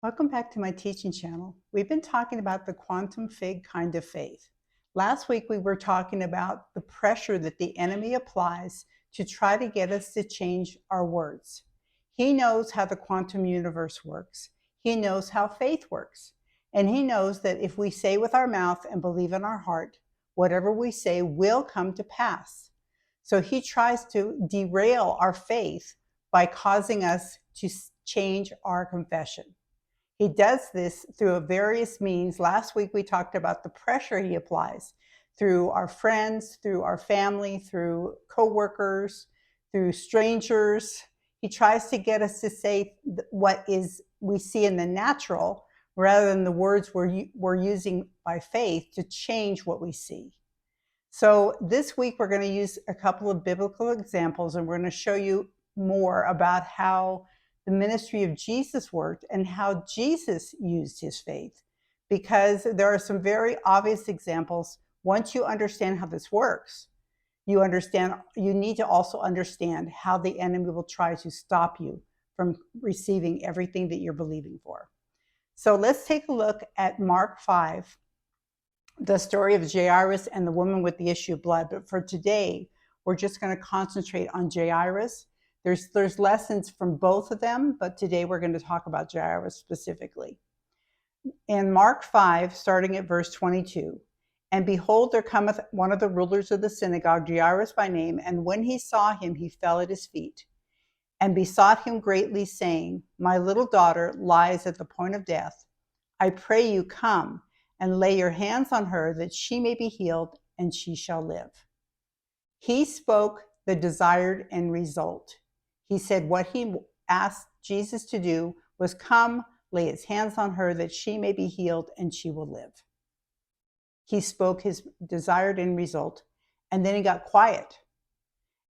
Welcome back to my teaching channel. We've been talking about the quantum fig kind of faith. Last week we were talking about the pressure that the enemy applies to try to get us to change our words. He knows how the quantum universe works. He knows how faith works. And he knows that if we say with our mouth and believe in our heart, whatever we say will come to pass. So he tries to derail our faith by causing us to change our confession. He does this through various means. Last week, we talked about the pressure he applies through our friends, through our family, through coworkers, through strangers. He tries to get us to say what is we see in the natural rather than the words we're using by faith to change what we see. So this week, we're going to use a couple of biblical examples, and we're going to show you more about how the ministry of Jesus worked and how Jesus used his faith, because there are some very obvious examples. Once you understand how this works, you need to also understand how the enemy will try to stop you from receiving everything that you're believing for. So let's take a look at Mark 5, the story of Jairus and the woman with the issue of blood. But for today, we're just going to concentrate on Jairus. There's lessons from both of them, but today we're going to talk about Jairus specifically. In Mark 5, starting at verse 22, and behold, there cometh one of the rulers of the synagogue, Jairus by name, and when he saw him, he fell at his feet, and besought him greatly, saying, My little daughter lies at the point of death. I pray you, come and lay your hands on her, that she may be healed, and she shall live. He spoke the desired end result. He said what he asked Jesus to do was come, lay his hands on her that she may be healed and she will live. He spoke his desired end result, and then he got quiet.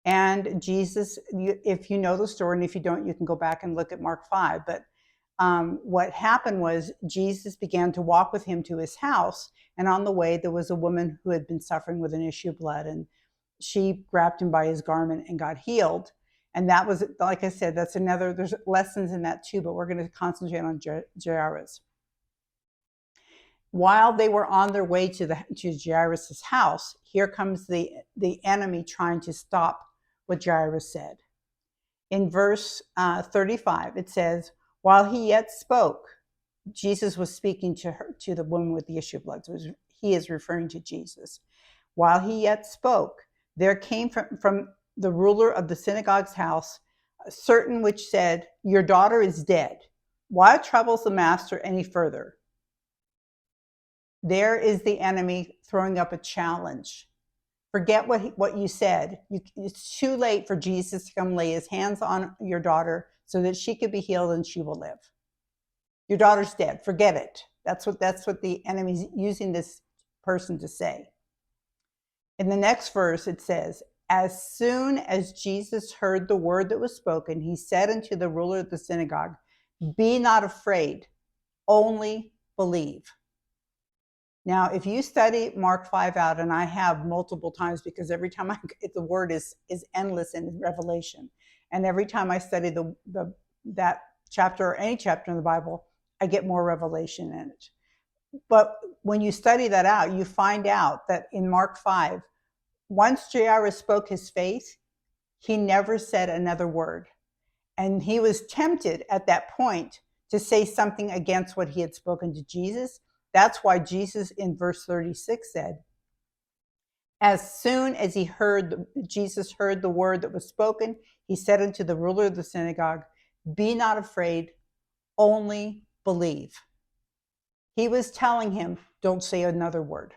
And Jesus, if you know the story, and if you don't, you can go back and look at Mark 5. But what happened was Jesus began to walk with him to his house, and on the way there was a woman who had been suffering with an issue of blood, and she grabbed him by his garment and got healed. And that was, like I said, there's lessons in that too, but we're going to concentrate on Jairus. While they were on their way to Jairus' house, here comes the enemy trying to stop what Jairus said. In verse 35, it says, while he yet spoke, Jesus was speaking to the woman with the issue of blood. So he is referring to Jesus. While he yet spoke, there came from the ruler of the synagogue's house certain which said, Your daughter is dead. Why troubles the master any further? There is the enemy throwing up a challenge. Forget what you said. It's too late for Jesus to come lay his hands on your daughter so that she could be healed and she will live. Your daughter's dead. Forget it. That's what the enemy's using this person to say. In the next verse, it says, as soon as Jesus heard the word that was spoken, he said unto the ruler of the synagogue, Be not afraid, only believe. Now, if you study Mark 5 out, and I have multiple times, because every time the word is endless in Revelation, and every time I study that chapter or any chapter in the Bible, I get more revelation in it. But when you study that out, you find out that in Mark 5, once Jairus spoke his faith, he never said another word. And he was tempted at that point to say something against what he had spoken to Jesus. That's why Jesus in verse 36 said, as soon as Jesus heard the word that was spoken, he said unto the ruler of the synagogue, Be not afraid, only believe. He was telling him, don't say another word.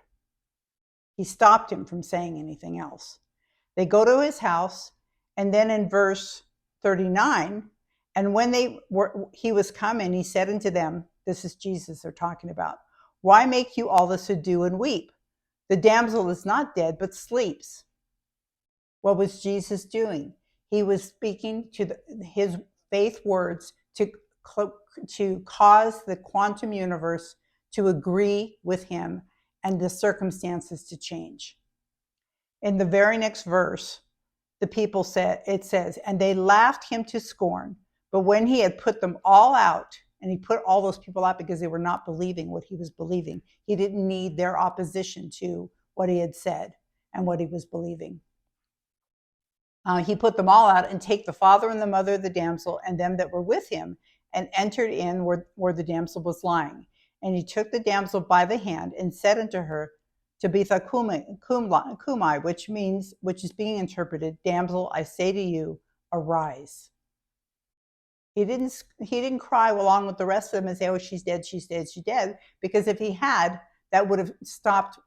He stopped him from saying anything else. They go to his house, and then in verse 39, and when he was coming, he said unto them, this is Jesus they're talking about, Why make you all this ado and weep? The damsel is not dead, but sleeps. What was Jesus doing? He was speaking to his faith words to cause the quantum universe to agree with him and the circumstances to change. In the very next verse, the people said, it says, and they laughed him to scorn. But when he had put them all out And he put all those people out because they were not believing what he was believing. He didn't need their opposition to what he had said and what he was believing. He put them all out, and take the father and the mother of the damsel and them that were with him, and entered in where the damsel was lying. And he took the damsel by the hand and said unto her, Tabitha cumi, which is being interpreted, damsel, I say to you, arise. He didn't cry along with the rest of them and say, oh, she's dead, she's dead, she's dead, because if he had, that would have stopped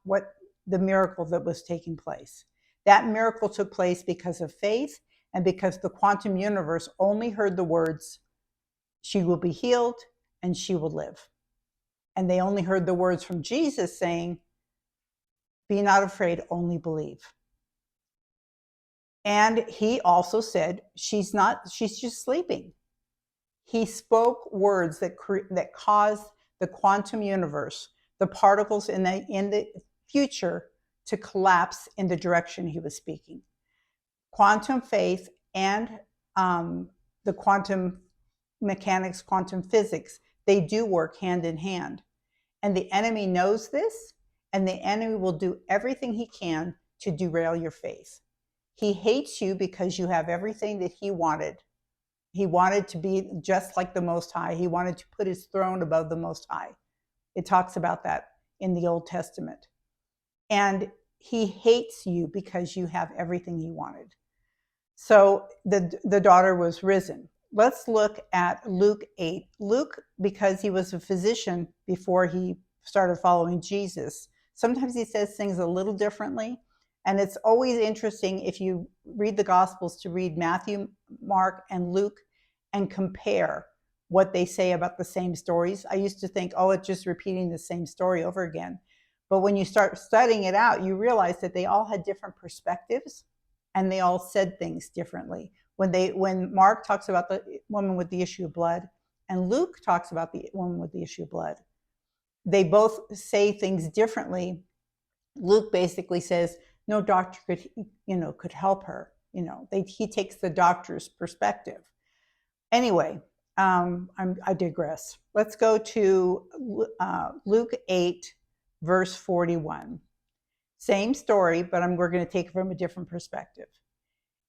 the miracle that was taking place. That miracle took place because of faith and because the quantum universe only heard the words, she will be healed and she will live. And they only heard the words from Jesus saying, be not afraid, only believe. And he also said, she's just sleeping. He spoke words that caused the quantum universe, the particles in the future, to collapse in the direction he was speaking. Quantum faith and the quantum mechanics, quantum physics, they do work hand in hand. And the enemy knows this, and the enemy will do everything he can to derail your faith. He hates you because you have everything that he wanted. He wanted to be just like the Most High. He wanted to put his throne above the Most High. It talks about that in the Old Testament. And he hates you because you have everything he wanted. So the daughter was risen. Let's look at Luke 8. Luke, because he was a physician before he started following Jesus, sometimes he says things a little differently. And it's always interesting if you read the Gospels to read Matthew, Mark, and Luke and compare what they say about the same stories. I used to think, oh, it's just repeating the same story over again. But when you start studying it out, you realize that they all had different perspectives and they all said things differently. When Mark talks about the woman with the issue of blood and Luke talks about the woman with the issue of blood, they both say things differently. Luke basically says, no doctor could help her. He takes the doctor's perspective. Anyway, I digress. Let's go to Luke 8, verse 41. Same story, but we're going to take it from a different perspective.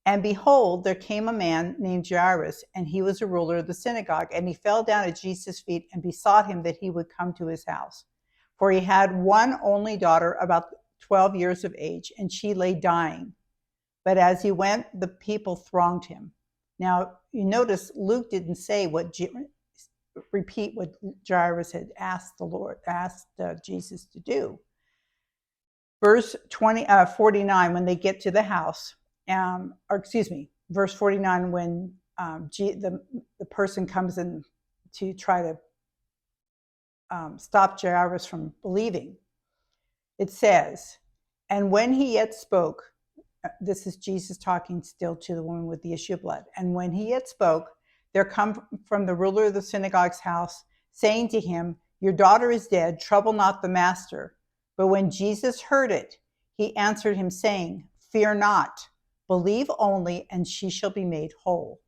And behold, there came a man named Jairus, and he was a ruler of the synagogue, and he fell down at Jesus' feet and besought him that he would come to his house. For he had one only daughter, about 12 years of age, and she lay dying. But as he went, the people thronged him. Now, you notice Luke didn't say repeat what Jairus had asked Jesus to do. Verse 49, when they get to the house, verse 49, when the person comes in to try to stop Jairus from believing, it says, and when he yet spoke, this is Jesus talking still to the woman with the issue of blood, and when he yet spoke, there come from the ruler of the synagogue's house, saying to him, your daughter is dead, trouble not the master. But when Jesus heard it, he answered him, saying, fear not, believe only, and she shall be made whole.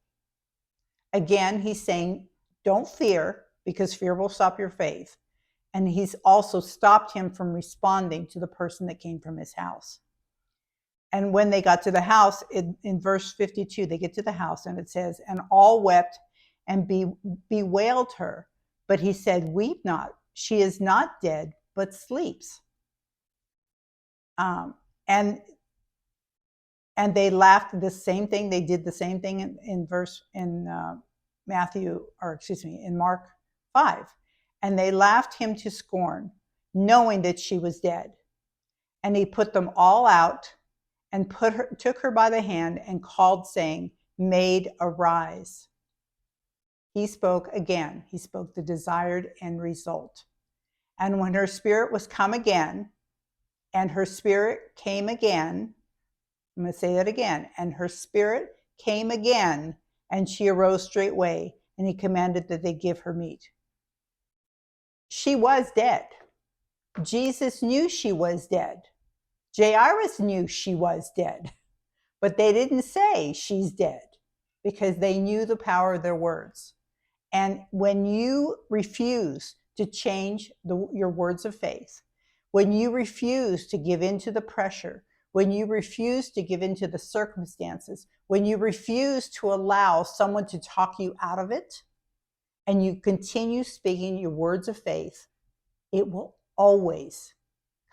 Again, he's saying, don't fear, because fear will stop your faith. And he's also stopped him from responding to the person that came from his house. And when they got to the house, in verse 52, they get to the house, and it says, and all wept and bewailed her. But he said, weep not, she is not dead, but sleeps. And they laughed the same thing. They did the same thing in Mark 5. And they laughed him to scorn, knowing that she was dead. And he put them all out and took her by the hand and called, saying, Maid, arise. He spoke again. He spoke the desired end result. And when her spirit was come again, and her spirit came again, I'm going to say that again, and her spirit came again, and she arose straightway, and he commanded that they give her meat. She was dead. Jesus knew she was dead. Jairus knew she was dead, but they didn't say she's dead because they knew the power of their words. And when you refuse to change your words of faith, when you refuse to give in to the pressure, when you refuse to give in to the circumstances, when you refuse to allow someone to talk you out of it, and you continue speaking your words of faith, it will always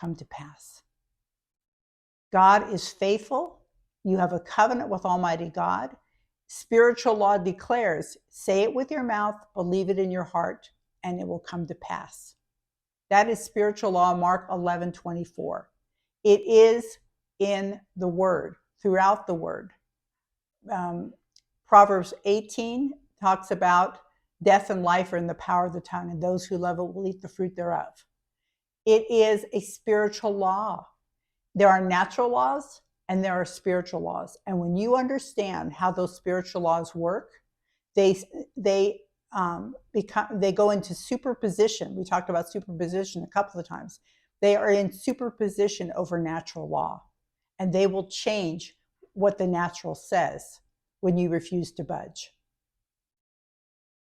come to pass. God is faithful. You have a covenant with Almighty God. Spiritual law declares, say it with your mouth, believe it in your heart, and it will come to pass. That is spiritual law, Mark 11:24. It is in the Word, throughout the Word. Proverbs 18 talks about death and life are in the power of the tongue, and those who love it will eat the fruit thereof. It is a spiritual law. There are natural laws and there are spiritual laws. And when you understand how those spiritual laws work, they go into superposition. We talked about superposition a couple of times. They are in superposition over natural law, and they will change what the natural says when you refuse to budge.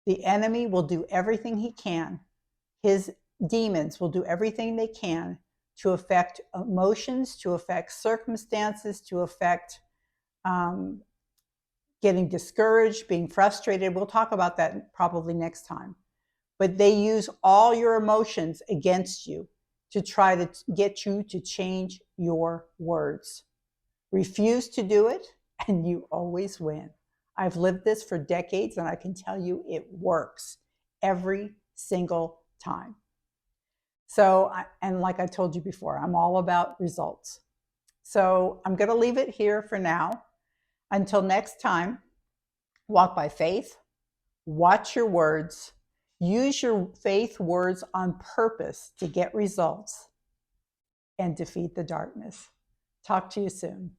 The enemy will do everything he can. His demons will do everything they can to affect emotions, to affect circumstances, to affect getting discouraged, being frustrated. We'll talk about that probably next time. But they use all your emotions against you to try to get you to change your words. Refuse to do it, and you always win. I've lived this for decades, and I can tell you it works every single time. So, and like I told you before, I'm all about results. So I'm going to leave it here for now. Until next time, walk by faith, watch your words, use your faith words on purpose to get results, and defeat the darkness. Talk to you soon.